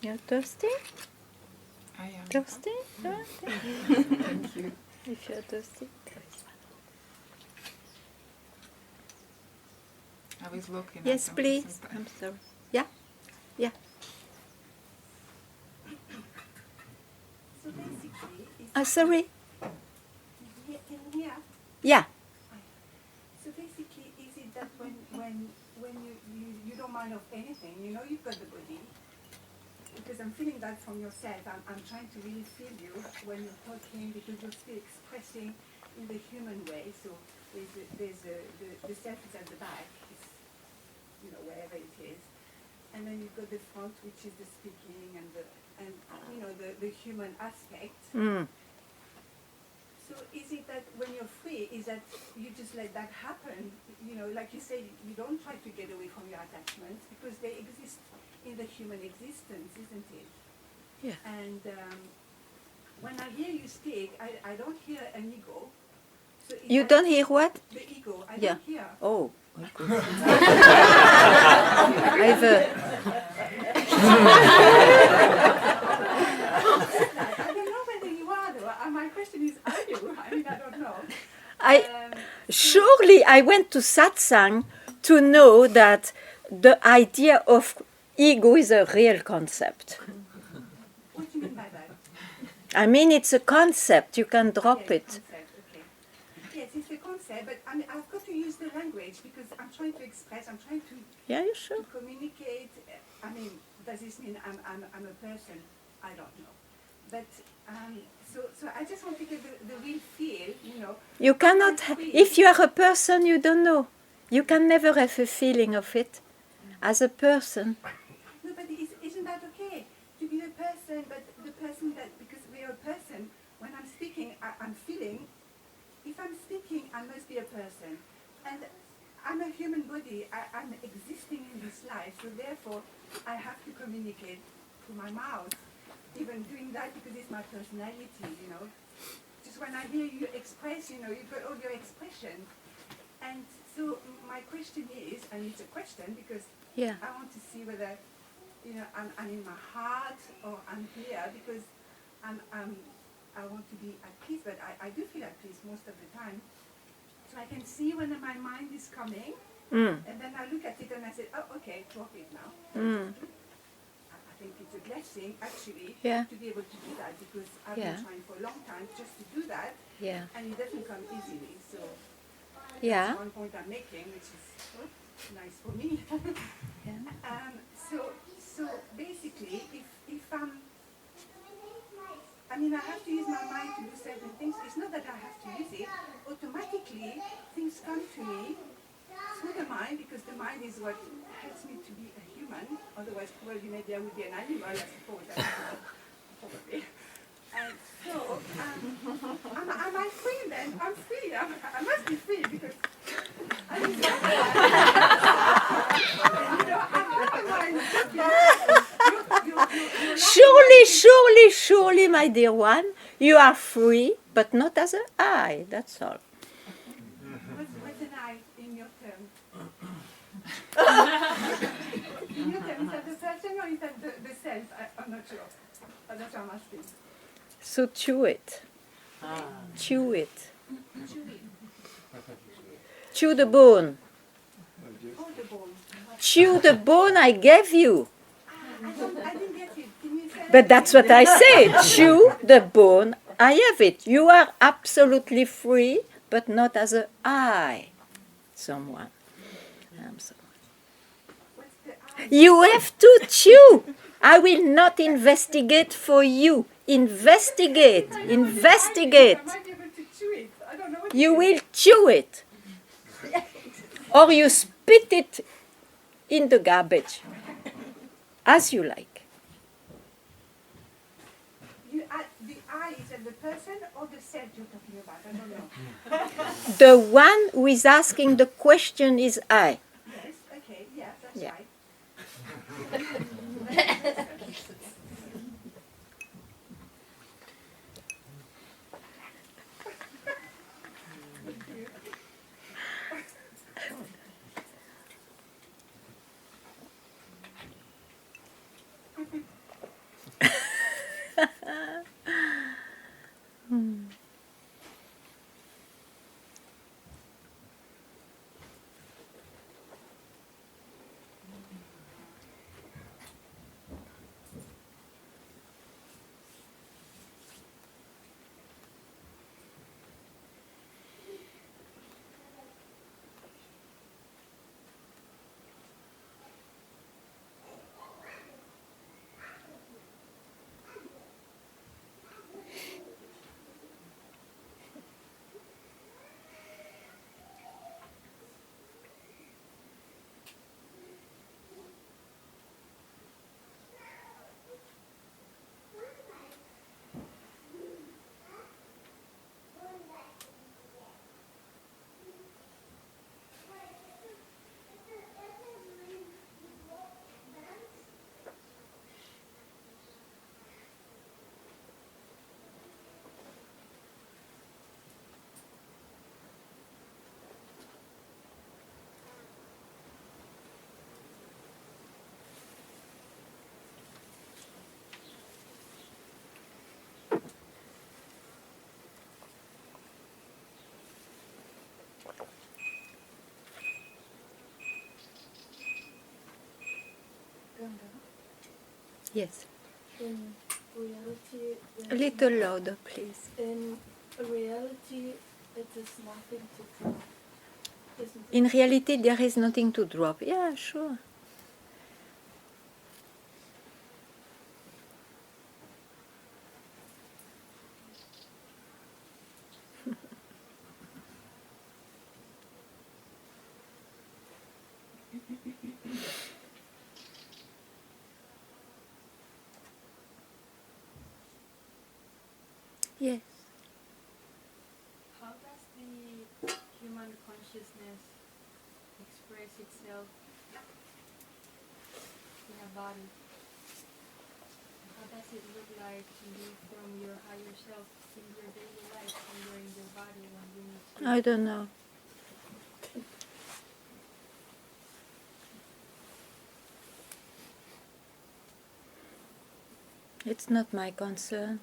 You're thirsty? I am. Thirsty? Yeah. Thank you. If you're thirsty. I was looking Yes, at them please. sometimes. I'm sorry. Yeah? Yeah. So basically, it's Sorry? can you hear? Yeah. So basically, is it that when you don't mind of anything, you know you've got the body, because I'm feeling that from yourself. I'm trying to really feel you when you're talking, because you're still expressing in the human way. So the self is at the back, it's, you know, wherever it is, and then you've got the front, which is the speaking and you know the human aspect. Mm. So is it that when you're free, is that you just let that happen? You know, like you say, you don't try to get away from your attachments because they exist in the human existence, isn't it? Yeah. And when I hear you speak, I don't hear an ego. So is You that don't hear what? the ego? I Yeah. don't hear. Oh. I've I don't know whether you are though. My question is, are you? I mean, I don't know. I surely I went to Satsang to know that the idea of ego is a real concept. What do you mean by that? I mean, it's a concept. You can drop Yes, it. concept, okay. Yes, it's a concept, but I mean, I've got to use the language because I'm trying to express, I'm trying to Yeah, you sure? communicate. I mean, does this mean I'm a person? I don't know. But so I just want to get the real feel, you know. You cannot. If you are a person, you don't know. You can never have a feeling of it as a person. No, but isn't that okay to be a person? But the person that, because we are a person. When I'm speaking, I'm feeling. If I'm speaking, I must be a person, and I'm a human body. I'm existing in this life, so therefore I have to communicate through my mouth. Even doing that because it's my personality, you know. Just when I hear you express, you know, you've got all your expression. And so my question is, and it's a question because Yeah. I want to see whether, you know, I'm in my heart or I'm here because I want to be at peace, but I do feel at peace most of the time. So I can see when my mind is coming, and then I look at it and I say, oh, okay, drop it now. I think it's a blessing, actually, Yeah. to be able to do that because I've Yeah. been trying for a long time just to do that, Yeah. and it doesn't come easily. So Yeah. that's one point I'm making, which is nice for me. Yeah. So basically, if I mean, I have to use my mind to do certain things. It's not that I have to use it. Automatically, things come to me through the mind because the mind is what helps me to be a human. Otherwise, probably maybe I would be an animal, I suppose. I don't know. Probably. And so, am I free then? I'm free. I must be free because I mean, you know, I have a mind. Surely, my dear one, you are free, but not as an I. That's all. What's an I in your term? In your term, is that the person or is that the self? I'm not sure. I'm not sure I'm asking. So chew it. chew it. Chew the bone. Oh, the bone. Chew the bone I gave you. I didn't get it. Can you say But that that's again? what I say. Chew the bone I have it. You are absolutely free, but not as a I. Someone. I'm sorry. What's the I? You have to chew. I will not investigate for you. Investigate. Investigate. I might be able to chew it. I don't know what You it will chew it. Or you spit it in the garbage. As you like. You, the I is of the person or the set you're talking about? I don't know. The one who is asking the question is I. Yes, okay, yeah, that's Yeah. right. Ganga, Yes. in reality, A little louder, please. in reality, it is nothing to drop, isn't it? In reality, there is nothing to drop. Yeah, sure. Yes. How does the human consciousness express itself in a body? How does it look like to you from your higher self in your daily life when you're in your body when you need to? I don't know. It's not my concern.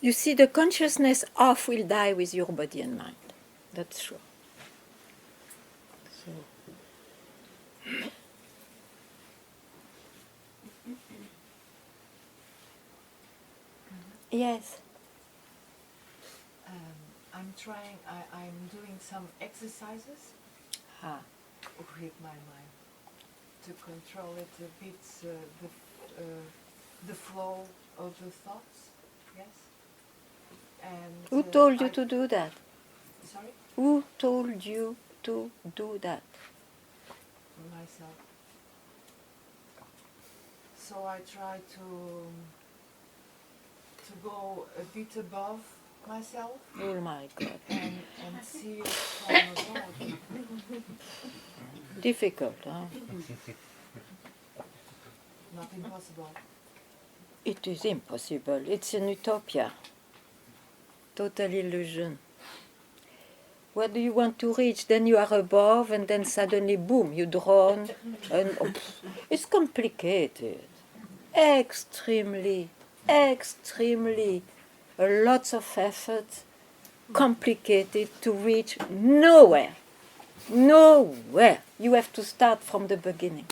You see, the consciousness off will die with your body and mind. That's true. So. Yes. I'm doing some exercises Ah. with my mind to control it a bit, the flow of the thoughts, yes. And Who told you to do that? Sorry? Who told you to do that? Myself. So I try to go a bit above myself Oh my God. and see it from above. Difficult, huh? Not impossible. It is impossible. It's an utopia. Total illusion. What do you want to reach? Then you are above, and then suddenly, boom, you drone. And it's complicated. Extremely, extremely. Lots of effort, complicated to reach nowhere. Nowhere. You have to start from the beginning.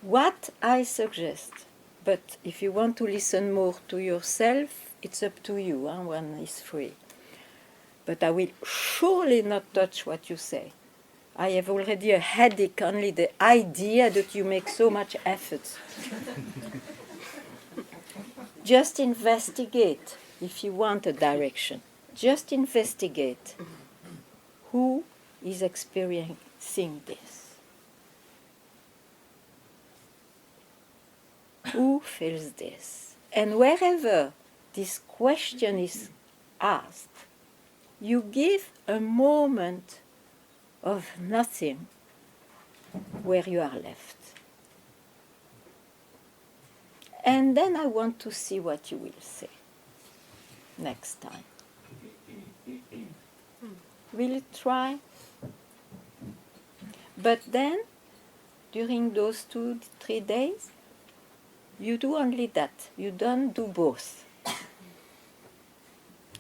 What I suggest, but if you want to listen more to yourself, it's up to you, one is free. But I will surely not touch what you say. I have already a headache, only the idea that you make so much effort. Just investigate if you want a direction. Just investigate who is experiencing this. Who feels this? And wherever this question is asked, you give a moment of nothing where you are left. And then I want to see what you will say next time. Will you try? But then, during those 2-3 days, you do only that. You don't do both.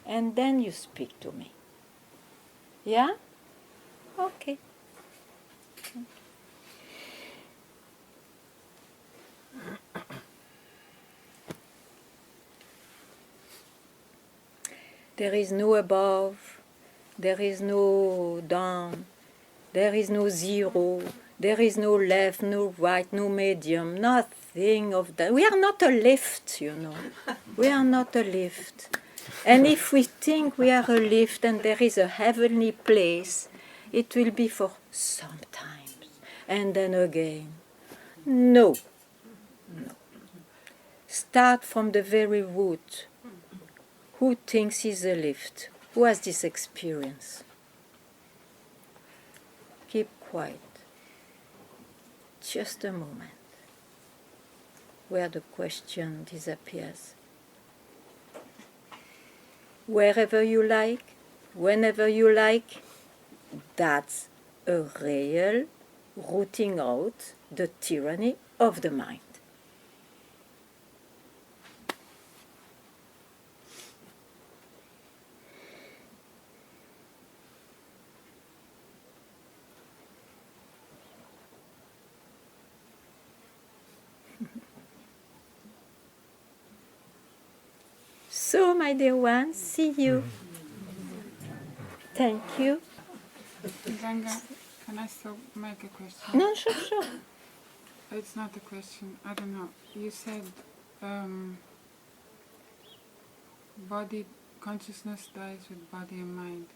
And then you speak to me. Yeah? Okay. There is no above, there is no down, there is no zero, there is no left, no right, no medium, nothing of that. We are not a lift, you know. We are not a lift. And if we think we are a lift and there is a heavenly place, it will be for sometimes and then again. No. No. Start from the very root. Who thinks he's a lift? Who has this experience? Keep quiet. Just a moment where the question disappears. Wherever you like, whenever you like, that's a real rooting out the tyranny of the mind. So, my dear ones, see you. Thank you. Ganga, can I still make a question? No, sure. It's not a question. I don't know. You said body consciousness dies with body and mind.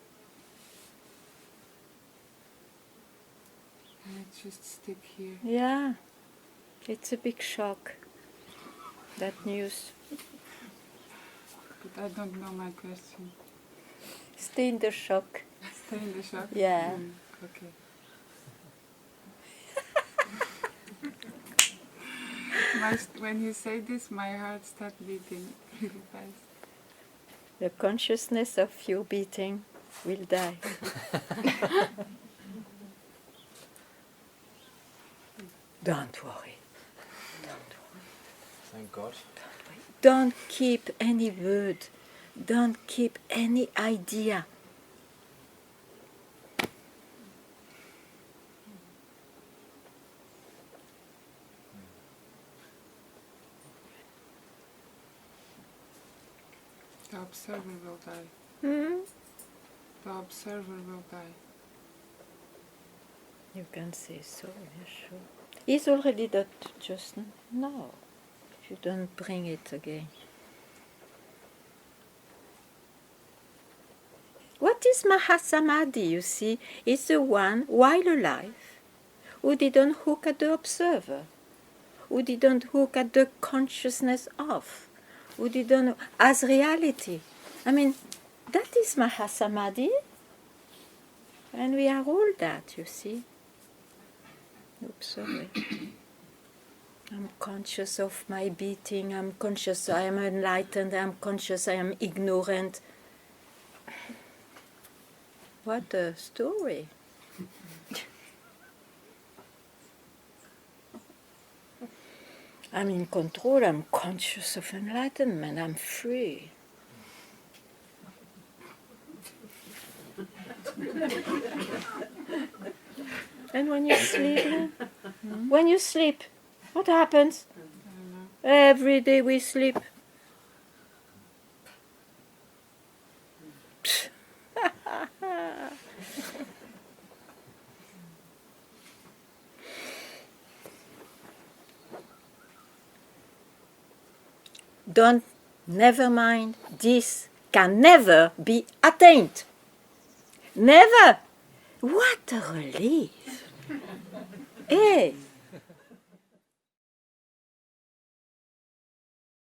And it just stick here. Yeah, it's a big shock, that news. But I don't know my question. Stay in the shock. Stay in the shock? Yeah. Okay. When you say this, my heart starts beating really fast. The consciousness of your beating will die. Don't worry. Thank God. Don't keep any word. Don't keep any idea. The observer will die. Hmm? The observer will die. You can say so, yeah, sure. He's already that just now. If you don't bring it again. What is Mahasamadhi, you see, is the one, while alive, who didn't hook at the observer, who didn't hook at the consciousness of, who didn't, as reality. I mean, that is Mahasamadhi, and we are all that, you see. Oops, sorry. I'm conscious of my beating, I'm conscious I am enlightened, I'm conscious I am ignorant. What a story. I'm in control, I'm conscious of enlightenment, I'm free. And when you sleep, what happens? Every day we sleep. Don't, never mind, this can never be attained. Never! What a relief! Hey,